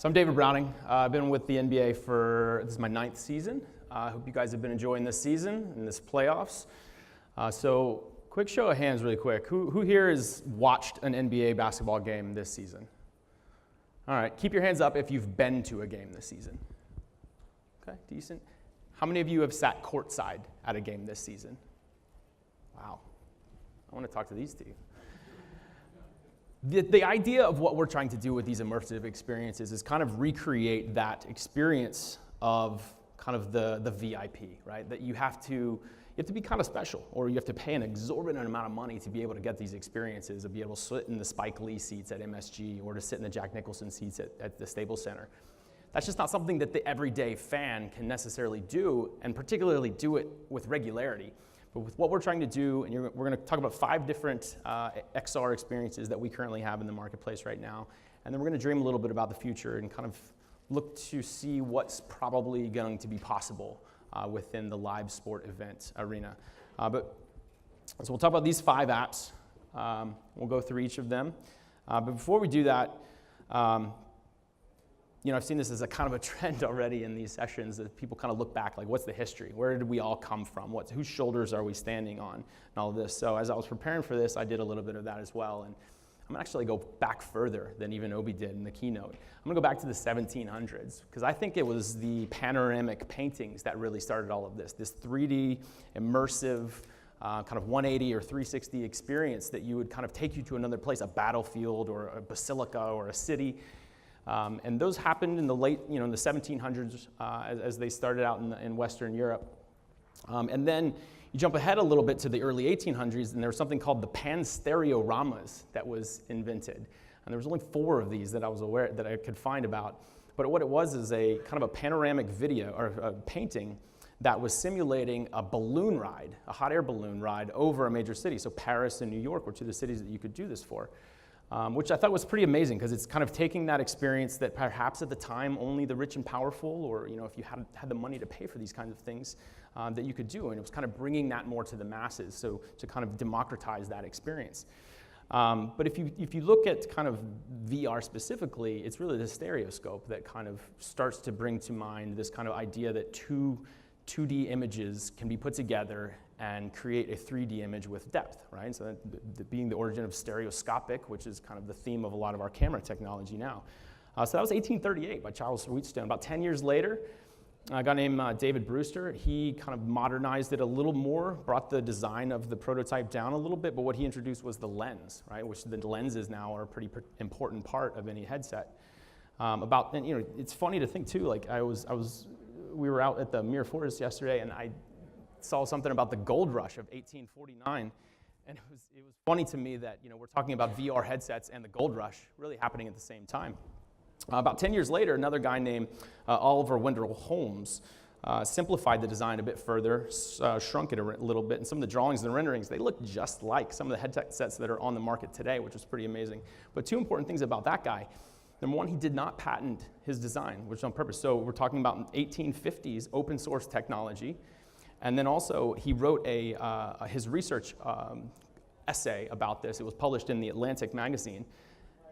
So I'm David Browning. I've been with the NBA this is my 9th season. I hope you guys have been enjoying this season and this playoffs. So quick show of hands really quick. Who here has watched an NBA basketball game this season? All right, keep your hands up if you've been to a game this season. Okay, decent. How many of you have sat courtside at a game this season? Wow, I want to talk to these two. The idea of what we're trying to do with these immersive experiences is kind of recreate that experience of kind of the VIP, right? That you have to be kind of special, or you have to pay an exorbitant amount of money to be able to get these experiences, to be able to sit in the Spike Lee seats at MSG, or to sit in the Jack Nicholson seats at the Staples Center. That's just not something that the everyday fan can necessarily do, and particularly do it with regularity. But with what we're trying to do, and we're going to talk about 5 different XR experiences that we currently have in the marketplace right now, and then we're going to dream a little bit about the future and kind of look to see what's probably going to be possible within the live sport event arena. So we'll talk about these 5 apps. We'll go through each of them. But before we do that, I've seen this as a kind of a trend already in these sessions that people kind of look back, like what's the history? Where did we all come from? Whose shoulders are we standing on? And all of this. So as I was preparing for this, I did a little bit of that as well. And I'm going to actually go back further than even Obi did in the keynote. I'm going to go back to the 1700s, because I think it was the panoramic paintings that really started all of this 3D, immersive, kind of 180 or 360 experience that you would kind of take you to another place, a battlefield or a basilica or a city. And those happened in the late, in the 1700s as they started out in Western Europe. And then you jump ahead a little bit to the early 1800s, and there was something called the pan-stereoramas that was invented. And there was only 4 of these that I could find about. But what it was is a kind of a panoramic video or a painting that was simulating a balloon ride, a hot air balloon ride over a major city. So Paris and New York were 2 of the cities that you could do this for. Which I thought was pretty amazing, because it's kind of taking that experience that perhaps at the time only the rich and powerful, or if you had the money to pay for these kinds of things, that you could do, and it was kind of bringing that more to the masses, so to kind of democratize that experience. But if you look at kind of VR specifically, it's really the stereoscope that kind of starts to bring to mind this kind of idea that 2D images can be put together and create a 3D image with depth, right? So that being the origin of stereoscopic, which is kind of the theme of a lot of our camera technology now. So that was 1838 by Charles Wheatstone. About 10 years later, a guy named David Brewster, he kind of modernized it a little more, brought the design of the prototype down a little bit, but what he introduced was the lens, right? Which the lenses now are a pretty important part of any headset. It's funny to think too, like we were out at the Mirror Forest yesterday, and I saw something about the gold rush of 1849, and it was funny to me that we're talking about VR headsets and the gold rush really happening at the same time. About 10 years later, another guy named Oliver Wendell Holmes simplified the design a bit further, shrunk it a little bit, and some of the drawings and renderings, they look just like some of the headsets that are on the market today, which is pretty amazing. But 2 important things about that guy. Number 1, he did not patent his design, which is on purpose. So we're talking about 1850s open source technology. And then also, he wrote his research essay about this. It was published in the Atlantic magazine.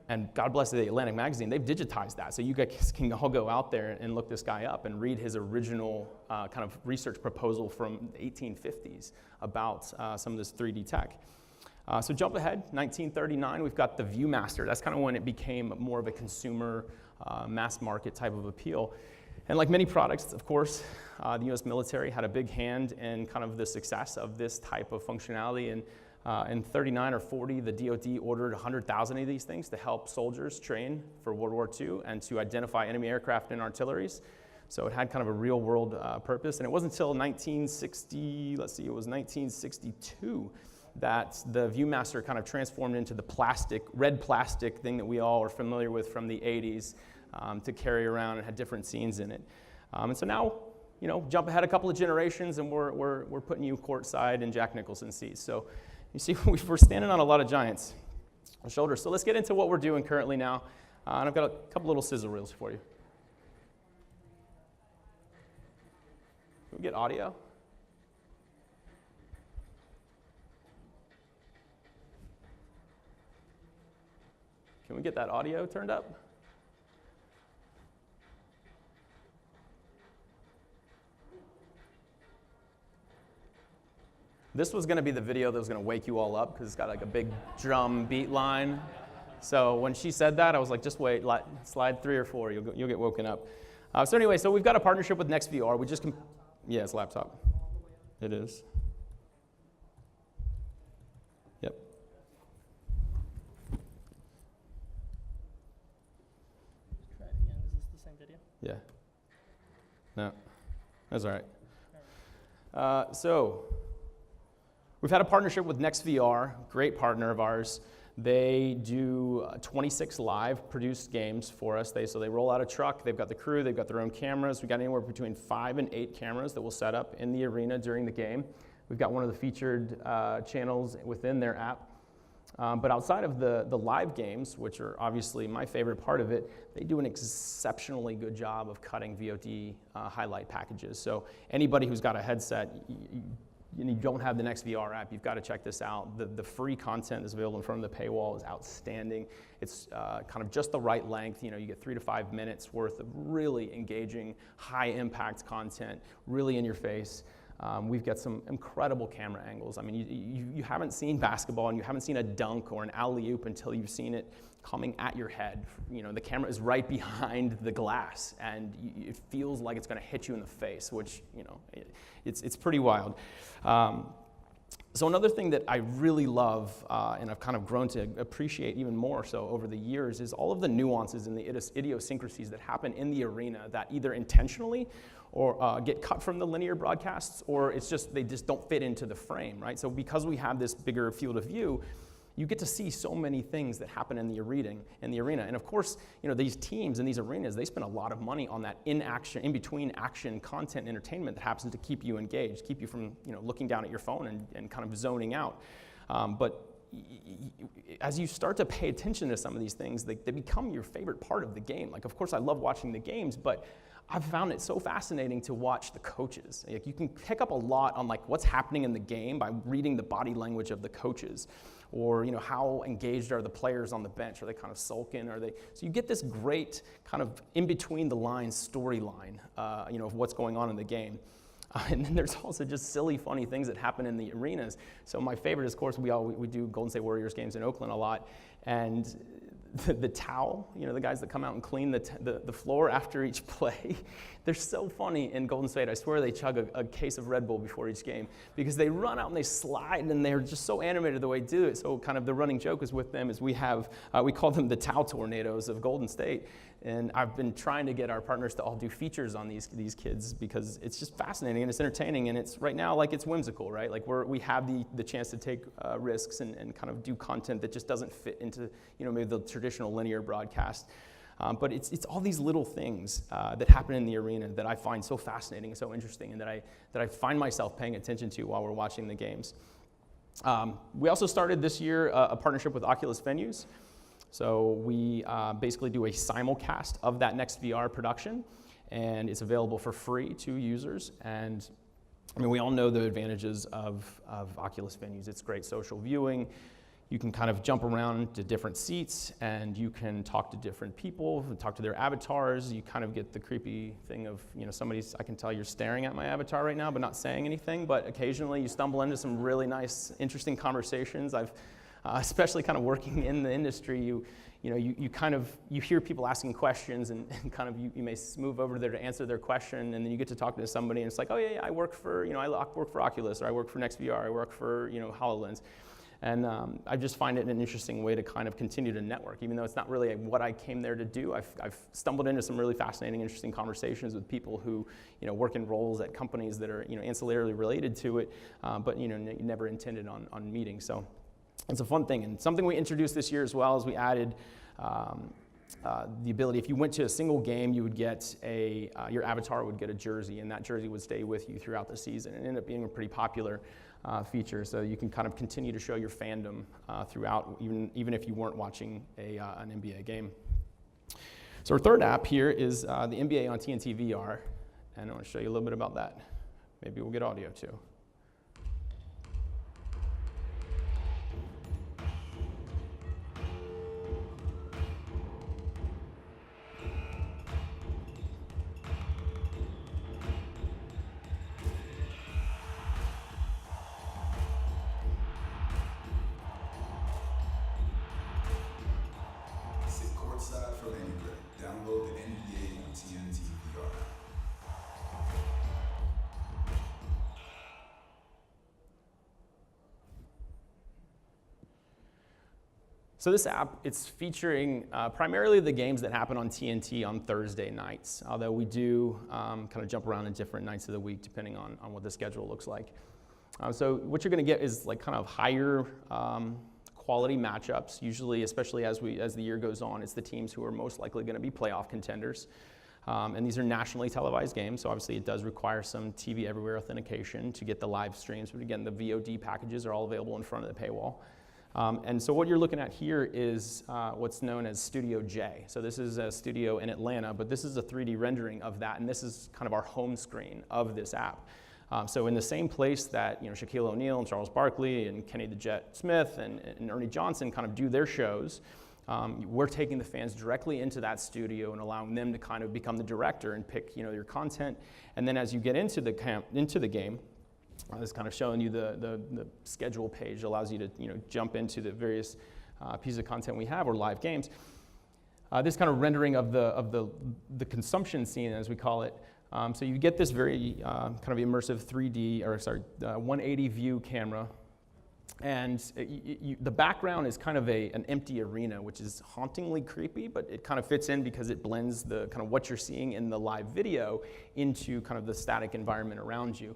And God bless the Atlantic magazine, they've digitized that. So you guys can all go out there and look this guy up and read his original kind of research proposal from the 1850s about some of this 3D tech. So jump ahead, 1939, we've got the Viewmaster. That's kind of when it became more of a consumer, mass market type of appeal. And like many products, of course, the U.S. military had a big hand in kind of the success of this type of functionality. And in 39 or 40, the DoD ordered 100,000 of these things to help soldiers train for World War II and to identify enemy aircraft and artilleries. So it had kind of a real-world purpose. And it wasn't until 1962 that the Viewmaster kind of transformed into the red plastic thing that we all are familiar with from the 80s. To carry around and had different scenes in it. And so now, jump ahead a couple of generations, and we're putting you courtside in Jack Nicholson seats. So you see, we're standing on a lot of giants' shoulders. So let's get into what we're doing currently now. And I've got a couple little sizzle reels for you. Can we get audio? Can we get that audio turned up? This was going to be the video that was going to wake you all up because it's got like a big drum beat line. So when she said that, I was like, just wait, slide 3 or 4, you'll get woken up. So anyway, so we've got a partnership with NextVR. We just, yeah, it's a laptop. It is. Yep. Try it again. Is this the same video? Yeah. No, that's all right. So we've had a partnership with NextVR, great partner of ours. They do 26 live produced games for us. So they roll out a truck, they've got the crew, they've got their own cameras. We've got anywhere between 5 and 8 cameras that we'll set up in the arena during the game. We've got one of the featured channels within their app. But outside of the live games, which are obviously my favorite part of it, they do an exceptionally good job of cutting VOD highlight packages. So anybody who's got a headset, you don't have the NextVR app, you've got to check this out. The free content that's available in front of the paywall is outstanding. It's kind of just the right length. You get 3 to 5 minutes worth of really engaging, high impact content, really in your face. We've got some incredible camera angles. I mean, you haven't seen basketball and you haven't seen a dunk or an alley-oop until you've seen it coming at your head. The camera is right behind the glass and it feels like it's going to hit you in the face, which, it's pretty wild. So another thing that I really love and I've kind of grown to appreciate even more so over the years is all of the nuances and the idiosyncrasies that happen in the arena that either intentionally or get cut from the linear broadcasts, or they just don't fit into the frame, right? So because we have this bigger field of view, you get to see so many things that happen in the arena. And of course, these teams and these arenas, they spend a lot of money on that in between action content entertainment that happens to keep you engaged, keep you from looking down at your phone and kind of zoning out. But as you start to pay attention to some of these things, they become your favorite part of the game. Like, of course, I love watching the games, but I've found it so fascinating to watch the coaches. Like, you can pick up a lot on what's happening in the game by reading the body language of the coaches, or how engaged are the players on the bench? Are they kind of sulking? So you get this great kind of in between the lines storyline, of what's going on in the game. And then there's also just silly, funny things that happen in the arenas. So my favorite is, of course, we do Golden State Warriors games in Oakland a lot, and the towel, the guys that come out and clean the floor after each play, they're so funny in Golden State. I swear they chug a case of Red Bull before each game because they run out and they slide and they're just so animated the way they do it. So kind of the running joke is with them is we call them the towel tornadoes of Golden State. And I've been trying to get our partners to all do features on these kids because it's just fascinating and it's entertaining and it's right now it's whimsical, right? Like we have the chance to take risks and kind of do content that just doesn't fit into maybe the traditional linear broadcast. But it's all these little things that happen in the arena that I find so fascinating and so interesting and that I find myself paying attention to while we're watching the games. We also started this year a partnership with Oculus Venues. So we basically do a simulcast of that NextVR production, and it's available for free to users. And I mean, we all know the advantages of Oculus Venues. It's great social viewing. You can kind of jump around to different seats, and you can talk to different people, talk to their avatars. You kind of get the creepy thing of, I can tell you're staring at my avatar right now, but not saying anything. But occasionally you stumble into some really nice, interesting conversations. Especially kind of working in the industry, you hear people asking questions and kind of you may move over there to answer their question, and then you get to talk to somebody and it's like, oh yeah, I work for Oculus, or I work for NextVR, I work for HoloLens. And I just find it an interesting way to kind of continue to network, even though it's not really what I came there to do. I've stumbled into some really fascinating, interesting conversations with people who work in roles at companies that are ancillarily related to it, but never intended on meeting. So it's a fun thing, and something we introduced this year as well is we added the ability, if you went to a single game, you would get your avatar would get a jersey, and that jersey would stay with you throughout the season. It ended up being a pretty popular feature, so you can kind of continue to show your fandom throughout, even if you weren't watching an NBA game. So our third app here is the NBA on TNT VR, and I want to show you a little bit about that. Maybe we'll get audio too. So this app, it's featuring primarily the games that happen on TNT on Thursday nights, although we do kind of jump around in different nights of the week depending on what the schedule looks like. So what you're going to get is like kind of higher quality matchups, usually, especially as the year goes on. It's the teams who are most likely going to be playoff contenders. And these are nationally televised games, so obviously it does require some TV Everywhere authentication to get the live streams. But again, the VOD packages are all available in front of the paywall. And so what you're looking at here is what's known as Studio J. So this is a studio in Atlanta, but this is a 3D rendering of that, and this is kind of our home screen of this app. So in the same place that Shaquille O'Neal and Charles Barkley and Kenny the Jet Smith and Ernie Johnson kind of do their shows, we're taking the fans directly into that studio and allowing them to kind of become the director and pick your content. And then as you get into the game, this is kind of showing you the schedule page. Allows you to jump into the various pieces of content we have or live games. This kind of rendering of the consumption scene, as we call it. So you get this very kind of immersive 180 view camera. And the background is kind of an empty arena, which is hauntingly creepy, but it kind of fits in because it blends the kind of what you're seeing in the live video into kind of the static environment around you.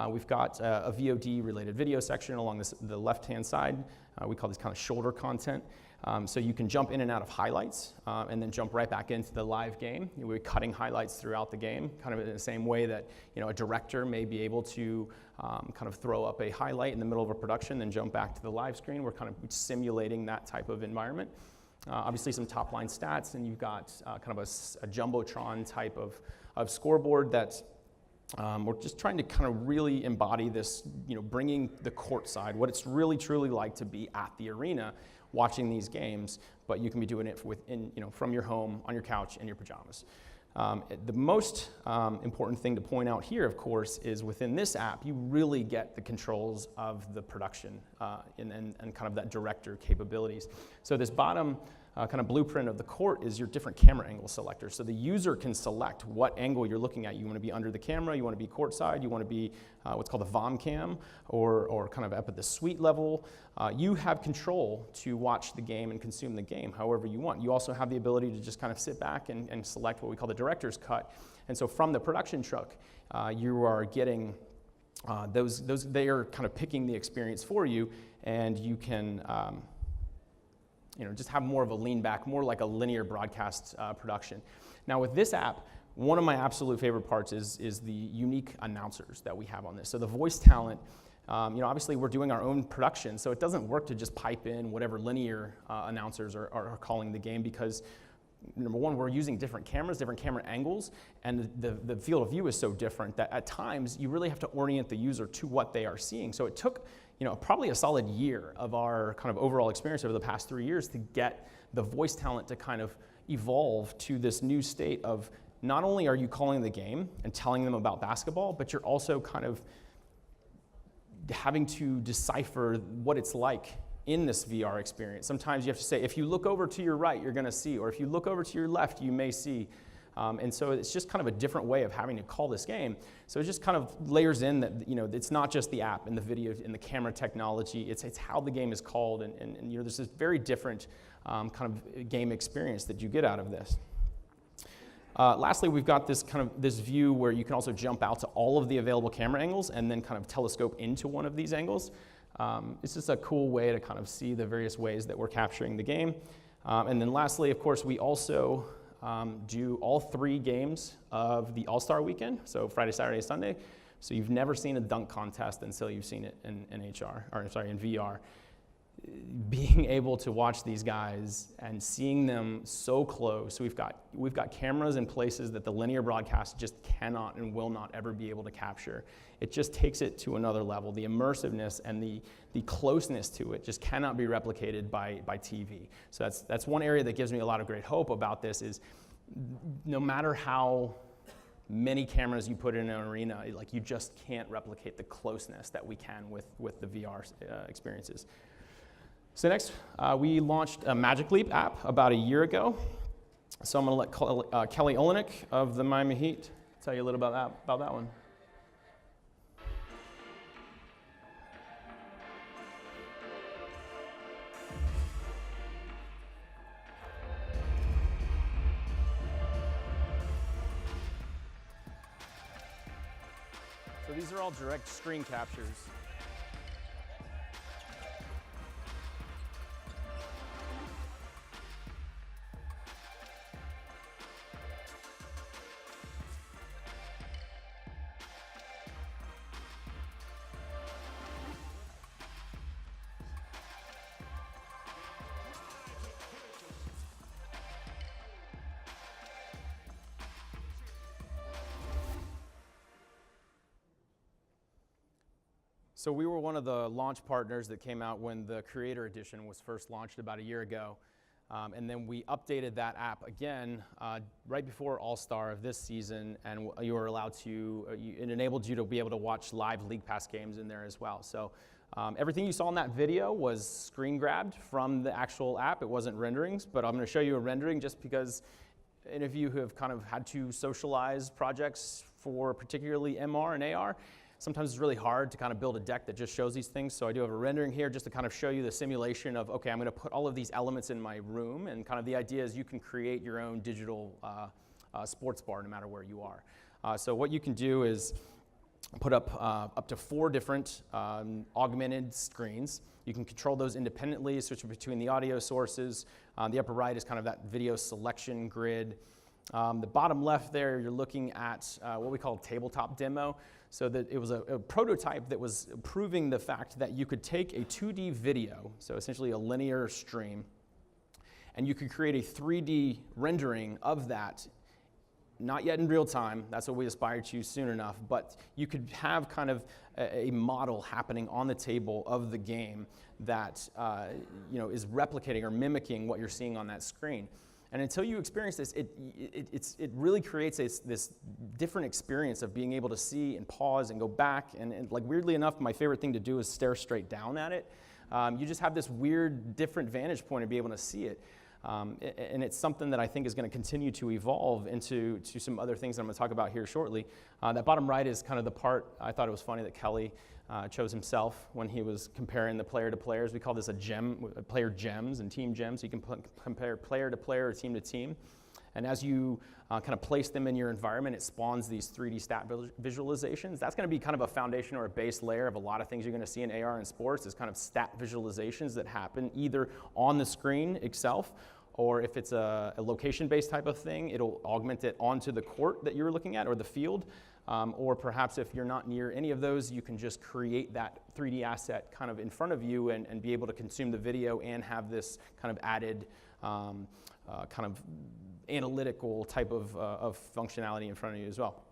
We've got a VOD-related video section along the left-hand side. We call this kind of shoulder content. So you can jump in and out of highlights and then jump right back into the live game. We're cutting highlights throughout the game, kind of in the same way that a director may be able to kind of throw up a highlight in the middle of a production, then jump back to the live screen. We're kind of simulating that type of environment. Obviously some top-line stats, and you've got kind of a Jumbotron type of scoreboard that's we're just trying to kind of really embody this, bringing the courtside, what it's really truly like to be at the arena watching these games, but you can be doing it from your home, on your couch, in your pajamas. The most important thing to point out here, of course, is within this app, you really get the controls of the production and kind of that director capabilities. So this bottom kind of blueprint of the court is your different camera angle selectors. So the user can select what angle you're looking at. You want to be under the camera, you want to be courtside, you want to be what's called a VOM cam, or kind of up at the suite level. You have control to watch the game and consume the game however you want. You also have the ability to just kind of sit back and select what we call the director's cut. And so from the production truck, you are getting they are kind of picking the experience for you, and you can just have more of a lean back, more like a linear broadcast production. Now with this app, one of my absolute favorite parts is the unique announcers that we have on this. So the voice talent, obviously we're doing our own production, so it doesn't work to just pipe in whatever linear announcers are calling the game, because number one, we're using different cameras, different camera angles, and the field of view is so different that at times you really have to orient the user to what they are seeing. So it took probably a solid year of our kind of overall experience over the past 3 years to get the voice talent to kind of evolve to this new state of not only are you calling the game and telling them about basketball, but you're also kind of having to decipher what it's like in this VR experience. Sometimes you have to say, if you look over to your right, you're going to see, or if you look over to your left, you may see. And so it's just kind of a different way of having to call this game. So it just kind of layers in that it's not just the app and the video and the camera technology. It's how the game is called, and there's this very different kind of game experience that you get out of this. Lastly, we've got this view where you can also jump out to all of the available camera angles and then kind of telescope into one of these angles. It's just a cool way to kind of see the various ways that we're capturing the game. And then lastly, of course, we also do all 3 games of the All-Star Weekend, so Friday, Saturday, Sunday. So you've never seen a dunk contest until you've seen it in VR. Being able to watch these guys and seeing them so close, we've got cameras in places that the linear broadcast just cannot and will not ever be able to capture. It just takes it to another level. The immersiveness and the closeness to it just cannot be replicated by TV. So that's one area that gives me a lot of great hope about this, is no matter how many cameras you put in an arena, you just can't replicate the closeness that we can with the VR experiences. So next, we launched a Magic Leap app about a year ago. So I'm going to let Kelly Olynyk of the Miami Heat tell you a little about that one. these are all direct screen captures. So we were one of the launch partners that came out when the Creator Edition was first launched about a year ago. And then we updated that app again right before All-Star of this season, and you were allowed to, it enabled you to be able to watch live League Pass games in there as well. So everything you saw in that video was screen grabbed from the actual app. It wasn't renderings, but I'm going to show you a rendering just because any of you who have kind of had to socialize projects for particularly MR and AR, sometimes it's really hard to kind of build a deck that just shows these things. So I do have a rendering here just to kind of show you the simulation of, okay, I'm going to put all of these elements in my room, and kind of the idea is you can create your own digital sports bar no matter where you are. So what you can do is put up to 4 different augmented screens. You can control those independently, switch between the audio sources. The upper right is kind of that video selection grid. The bottom left there, you're looking at what we call a tabletop demo. So that it was a prototype that was proving the fact that you could take a 2D video, so essentially a linear stream, and you could create a 3D rendering of that, not yet in real time, that's what we aspire to soon enough, but you could have kind of a model happening on the table of the game that is replicating or mimicking what you're seeing on that screen. And until you experience this, it really creates this different experience of being able to see and pause and go back. And like weirdly enough, my favorite thing to do is stare straight down at it. You just have this weird, different vantage point to be able to see it. And it's something that I think is going to continue to evolve into some other things that I'm going to talk about here shortly. That bottom right is kind of the part I thought it was funny that Kelly chose himself when he was comparing the player to players. We call this a player gems and team gems. So you can compare player to player or team to team. And as you kind of place them in your environment, it spawns these 3D stat visualizations. That's going to be kind of a foundation or a base layer of a lot of things you're going to see in AR and sports, is kind of stat visualizations that happen either on the screen itself, or if it's a location-based type of thing, it'll augment it onto the court that you're looking at or the field. Or perhaps if you're not near any of those, you can just create that 3D asset kind of in front of you and be able to consume the video and have this kind of added kind of analytical type of functionality in front of you as well.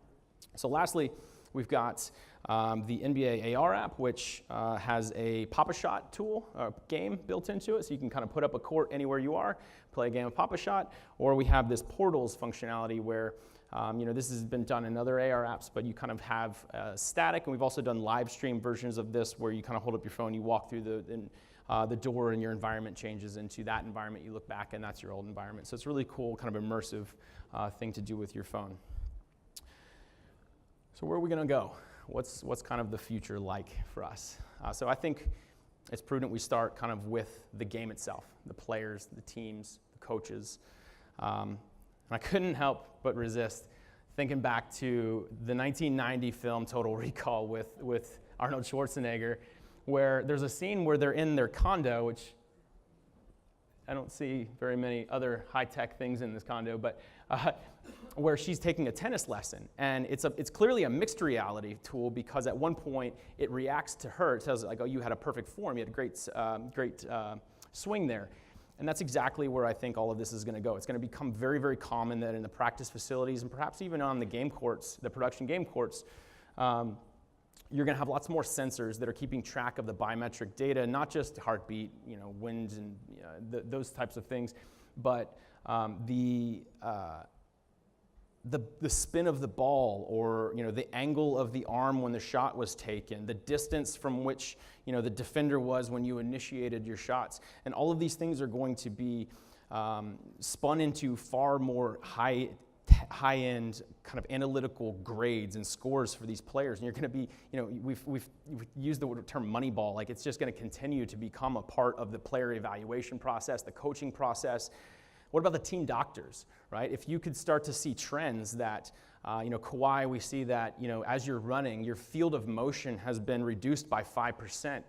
So lastly, we've got the NBA AR app, which has a Pop-A-Shot tool, game built into it, so you can kind of put up a court anywhere you are, play a game of Pop-A-Shot, or we have this portals functionality where this has been done in other AR apps, but you kind of have static, and we've also done live stream versions of this where you kind of hold up your phone, you walk through the door, and your environment changes into that environment. You look back, and that's your old environment. So it's a really cool, kind of immersive thing to do with your phone. So where are we going to go? What's kind of the future like for us? So I think it's prudent we start kind of with the game itself, the players, the teams, the coaches. And I couldn't help but resist thinking back to the 1990 film Total Recall with Arnold Schwarzenegger, where there's a scene where they're in their condo, which I don't see very many other high-tech things in this condo, but where she's taking a tennis lesson. And it's clearly a mixed reality tool, because at one point it reacts to her. It says, like, oh, you had a perfect form. You had a great swing there. And that's exactly where I think all of this is going to go. It's going to become very, very common that in the practice facilities and perhaps even on the game courts, the production game courts, you're going to have lots more sensors that are keeping track of the biometric data, not just heartbeat, wind, and those types of things, but the spin of the ball, or the angle of the arm when the shot was taken, the distance from which the defender was when you initiated your shots, and all of these things are going to be spun into far more high-end kind of analytical grades and scores for these players. And you're going to be, we've used the term Moneyball, like it's just going to continue to become a part of the player evaluation process, the coaching process. What about the team doctors, right? If you could start to see trends that Kawhi, we see that, as you're running, your field of motion has been reduced by 5%.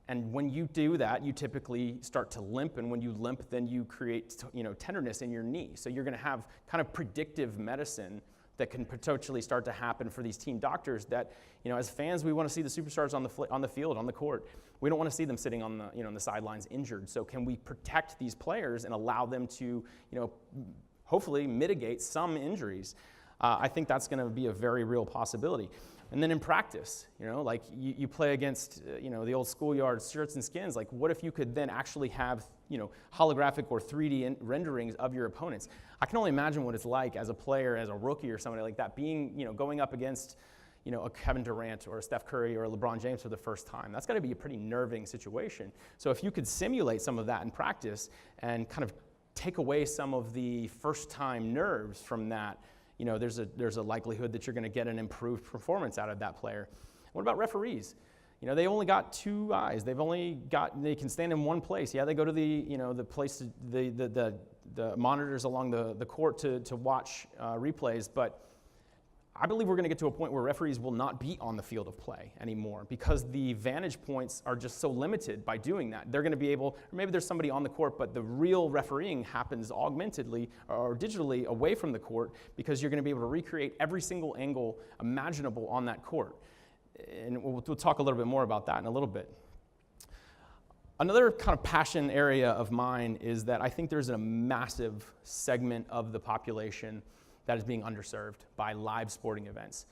And when you do that, you typically start to limp. And when you limp, then you create, tenderness in your knee. So you're going to have kind of predictive medicine that can potentially start to happen for these team doctors that, as fans, we want to see the superstars on the field, on the court. We don't want to see them sitting on the sidelines injured. So can we protect these players and allow them to, hopefully mitigate some injuries? I think that's going to be a very real possibility. And then in practice, you play against, the old schoolyard shirts and skins. Like, what if you could then actually have, holographic or 3D renderings of your opponents? I can only imagine what it's like as a player, as a rookie or somebody like that, being, going up against, a Kevin Durant or a Steph Curry or a LeBron James for the first time. That's got to be a pretty nerving situation. So if you could simulate some of that in practice and kind of take away some of the first-time nerves from that, there's a likelihood that you're going to get an improved performance out of that player. What about referees? They only got 2 eyes. They can stand in one place. Yeah, they go to the place, the monitors along the court to watch replays, but I believe we're going to get to a point where referees will not be on the field of play anymore because the vantage points are just so limited by doing that. They're going to be able, or maybe there's somebody on the court, but the real refereeing happens augmentedly or digitally away from the court because you're going to be able to recreate every single angle imaginable on that court. And we'll talk a little bit more about that in a little bit. Another kind of passion area of mine is that I think there's a massive segment of the population that is being underserved by live sporting events.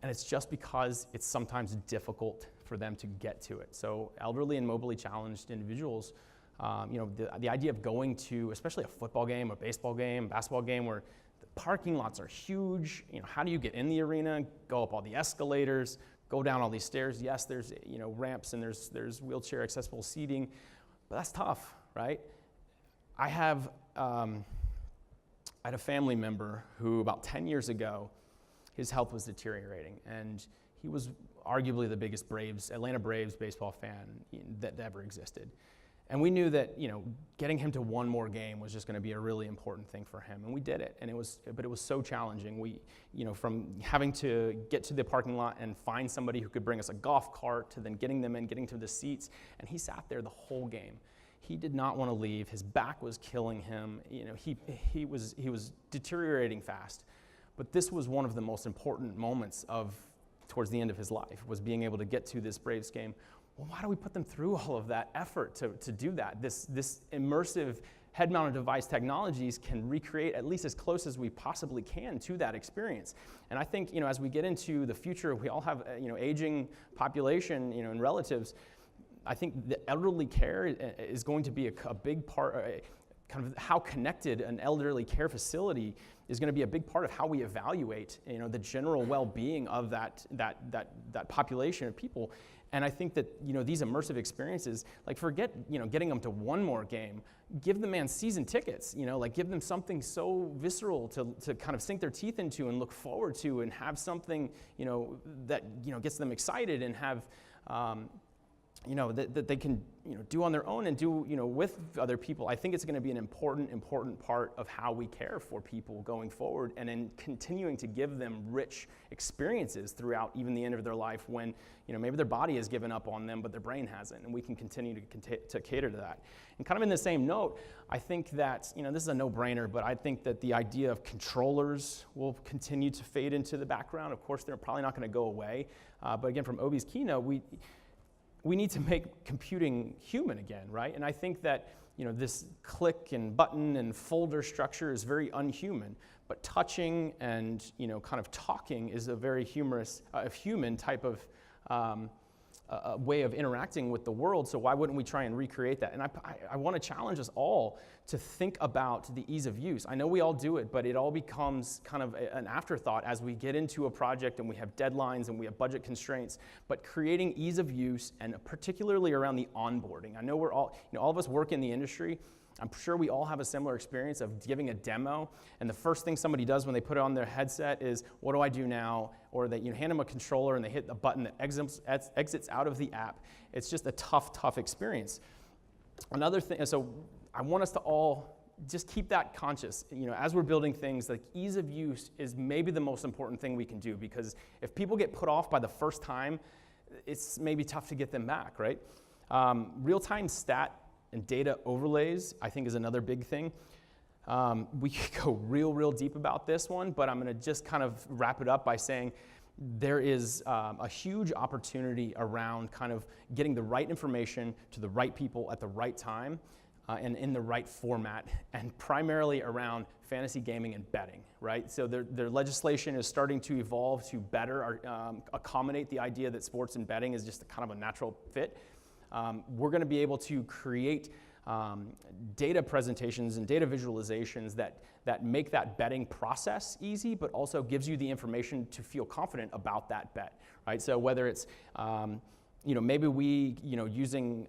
And it's just because it's sometimes difficult for them to get to it. So elderly and mobilely challenged individuals, the idea of going to, especially a football game, a baseball game, basketball game, where the parking lots are huge, how do you get in the arena, go up all the escalators, go down all these stairs? Yes, there's ramps and there's wheelchair accessible seating, but that's tough, right? I had a family member who about 10 years ago, his health was deteriorating, and he was arguably the biggest Atlanta Braves baseball fan that ever existed. And we knew that, getting him to one more game was just going to be a really important thing for him, and we did it. And it was so challenging. We, from having to get to the parking lot and find somebody who could bring us a golf cart to then getting them in, getting to the seats, and he sat there the whole game. He did not want to leave. His back was killing him. He was deteriorating fast. But this was one of the most important moments towards the end of his life, was being able to get to this Braves game. Well, why do we put them through all of that effort to do that? This immersive head-mounted device technologies can recreate at least as close as we possibly can to that experience. And I think, as we get into the future, we all have, aging population, and relatives. I think the elderly care is going to be a big part, kind of how connected an elderly care facility is going to be a big part of how we evaluate, the general well-being of that population of people. And I think that, these immersive experiences, like forget, getting them to one more game, give the man season tickets, give them something so visceral to kind of sink their teeth into and look forward to and have something, that, gets them excited and have, that they can, do on their own and do, with other people. I think it's going to be an important part of how we care for people going forward, and in continuing to give them rich experiences throughout even the end of their life when, maybe their body has given up on them, but their brain hasn't, and we can continue to cater to that. And kind of in the same note, I think that, this is a no-brainer, but I think that the idea of controllers will continue to fade into the background. Of course, they're probably not going to go away, but again, from Obi's keynote, we need to make computing human again, right? And I think that, this click and button and folder structure is very unhuman, but touching and, kind of talking is a very human type of way of interacting with the world, so why wouldn't we try and recreate that? And I want to challenge us all to think about the ease of use. I know we all do it, but it all becomes kind of an afterthought as we get into a project and we have deadlines and we have budget constraints, but creating ease of use, and particularly around the onboarding. I know we're all, all of us work in the industry. I'm sure we all have a similar experience of giving a demo, and the first thing somebody does when they put it on their headset is, what do I do now? Or that you hand them a controller and they hit the button that exits out of the app. It's just a tough experience. Another thing, so I want us to all just keep that conscious. As we're building things, like ease of use is maybe the most important thing we can do, because if people get put off by the first time, it's maybe tough to get them back, right? Real-time stat and data overlays, I think, is another big thing. We could go real deep about this one, but I'm going to just kind of wrap it up by saying there is a huge opportunity around kind of getting the right information to the right people at the right time and in the right format, and primarily around fantasy gaming and betting, right? So their legislation is starting to evolve to better accommodate the idea that sports and betting is just kind of a natural fit. We're going to be able to create data presentations and data visualizations that make that betting process easy, but also gives you the information to feel confident about that bet, right? So whether it's, maybe using,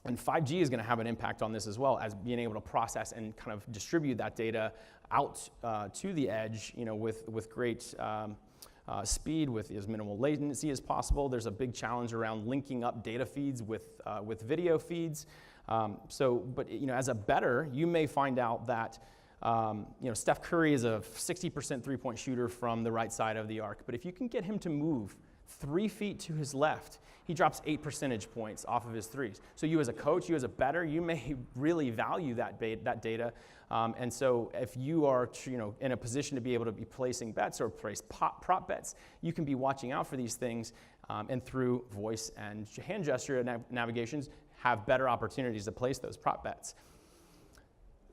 and 5G is going to have an impact on this as well, as being able to process and kind of distribute that data out to the edge, with great speed, with as minimal latency as possible. There's a big challenge around linking up data feeds with video feeds. As a bettor, you may find out that Steph Curry is a 60% three-point shooter from the right side of the arc, but if you can get him to move 3 feet to his left, he drops 8 percentage points off of his threes. So you as a coach, you as a bettor, you may really value that data. And so if you are in a position to be able to be placing bets or place prop bets, you can be watching out for these things, and through voice and hand gesture navigations, have better opportunities to place those prop bets.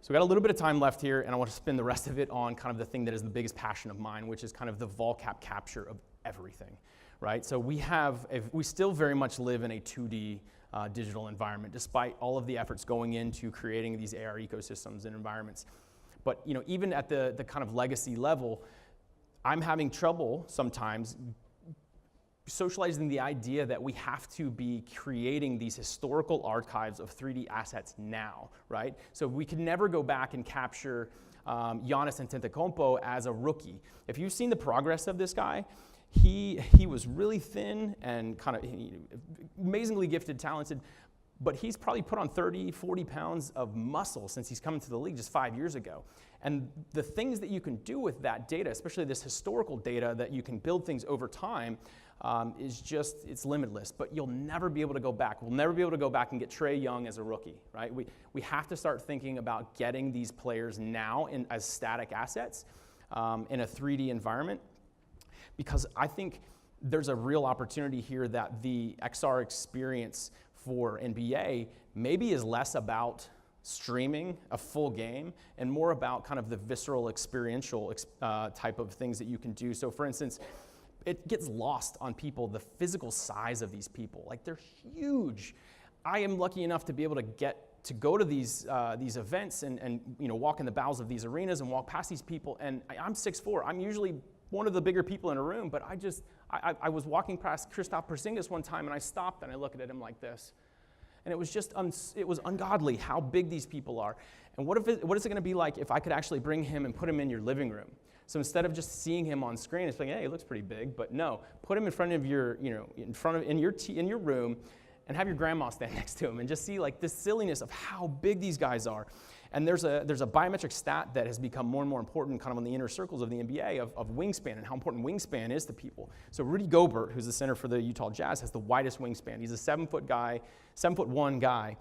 So we got a little bit of time left here, and I want to spend the rest of it on kind of the thing that is the biggest passion of mine, which is kind of the vol cap capture of everything, right? So we still very much live in a 2D digital environment, despite all of the efforts going into creating these AR ecosystems and environments. But even at the kind of legacy level, I'm having trouble sometimes socializing the idea that we have to be creating these historical archives of 3D assets now, right? So we can never go back and capture Giannis Antetokounmpo as a rookie. If you've seen the progress of this guy, he was really thin and kind of amazingly gifted, talented, but he's probably put on 30, 40 pounds of muscle since he's come into the league just 5 years ago. And the things that you can do with that data, especially this historical data that you can build things over time, it's limitless, but you'll never be able to go back. We'll never be able to go back and get Trae Young as a rookie, right? We have to start thinking about getting these players now as static assets in a 3D environment, because I think there's a real opportunity here that the XR experience for NBA maybe is less about streaming a full game and more about kind of the visceral experiential type of things that you can do. So for instance, it gets lost on people, the physical size of these people. Like, they're huge. I am lucky enough to be able to go to these events and walk in the bowels of these arenas and walk past these people. And I'm 6'4". I'm usually one of the bigger people in a room, but I was walking past Kristaps Porzingis one time, and I stopped and I looked at him like this. And it was just, it was ungodly how big these people are. And what is it going to be like if I could actually bring him and put him in your living room? So instead of just seeing him on screen, it's like, hey, he looks pretty big, but no, put him in front of your, in your room, and have your grandma stand next to him, and just see like this silliness of how big these guys are. And there's a biometric stat that has become more and more important kind of on the inner circles of the NBA of wingspan and how important wingspan is to people. So Rudy Gobert, who's the center for the Utah Jazz, has the widest wingspan. He's a 7'1" guy,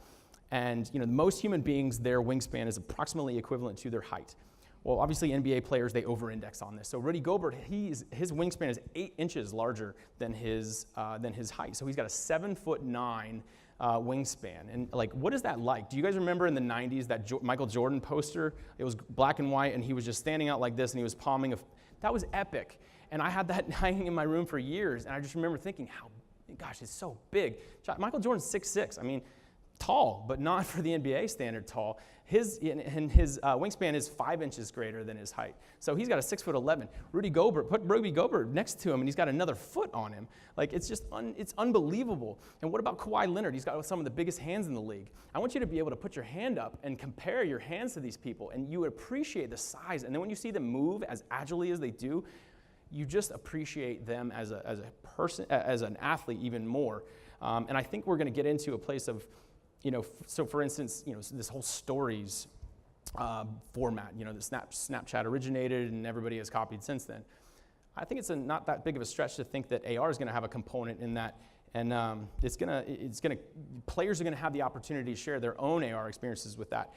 and most human beings, their wingspan is approximately equivalent to their height. Well, obviously NBA players, they over-index on this. So Rudy Gobert, his wingspan is 8 inches larger than his height. So he's got a 7'9" wingspan. And like, what is that like? Do you guys remember in the 90s that Michael Jordan poster? It was black and white, and he was just standing out like this, and he was palming that was epic. And I had that hanging in my room for years, and I just remember thinking, gosh, it's so big. Michael Jordan's 6'6". I mean, tall, but not for the NBA standard tall. His wingspan is 5 inches greater than his height. So he's got a 6'11". Rudy Gobert, put Rudy Gobert next to him, and he's got another foot on him. Like, it's just, it's unbelievable. And what about Kawhi Leonard? He's got some of the biggest hands in the league. I want you to be able to put your hand up and compare your hands to these people, and you appreciate the size. And then when you see them move as agilely as they do, you just appreciate them as a person, as an athlete even more. And I think we're going to get into a place of, so for instance, this whole stories format, you know, that Snapchat originated and everybody has copied since then. I think it's not that big of a stretch to think that AR is going to have a component in that, and players are going to have the opportunity to share their own AR experiences with that.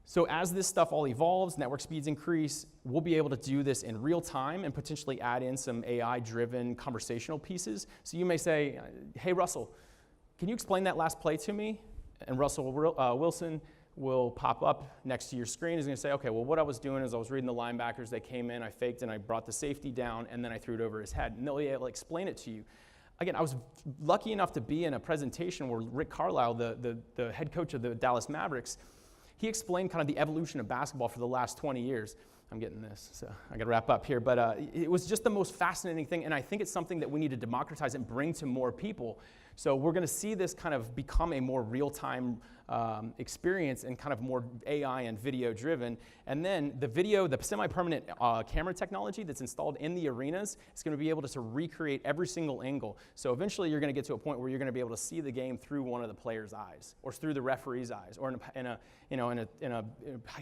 So as this stuff all evolves, network speeds increase, we'll be able to do this in real time and potentially add in some AI-driven conversational pieces. So you may say, hey, Russell, can you explain that last play to me? And Russell Wilson will pop up next to your screen. He's going to say, okay, well, what I was doing is I was reading the linebackers. They came in, I faked, and I brought the safety down, and then I threw it over his head. And they'll be able to explain it to you. Again, I was lucky enough to be in a presentation where Rick Carlisle, the head coach of the Dallas Mavericks, he explained kind of the evolution of basketball for the last 20 years. I'm getting this, so I got to wrap up here. But it was just the most fascinating thing, and I think it's something that we need to democratize and bring to more people. So we're going to see this kind of become a more real-time experience and kind of more AI and video-driven. And then the semi-permanent camera technology that's installed in the arenas is going to be able to recreate every single angle. So eventually you're going to get to a point where you're going to be able to see the game through one of the player's eyes, or through the referee's eyes, or in a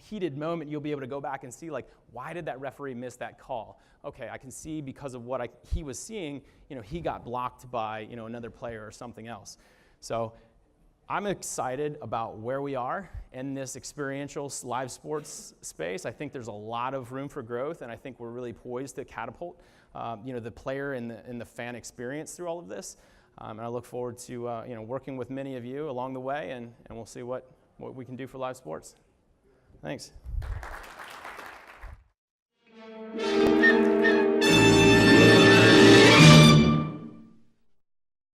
heated moment you'll be able to go back and see, like, why did that referee miss that call? Okay, I can see because of what he was seeing, he got blocked by another player or something else. So I'm excited about where we are in this experiential live sports space. I think there's a lot of room for growth, and I think we're really poised to catapult the player and the fan experience through all of this. And I look forward to working with many of you along the way, and we'll see what we can do for live sports. Thanks.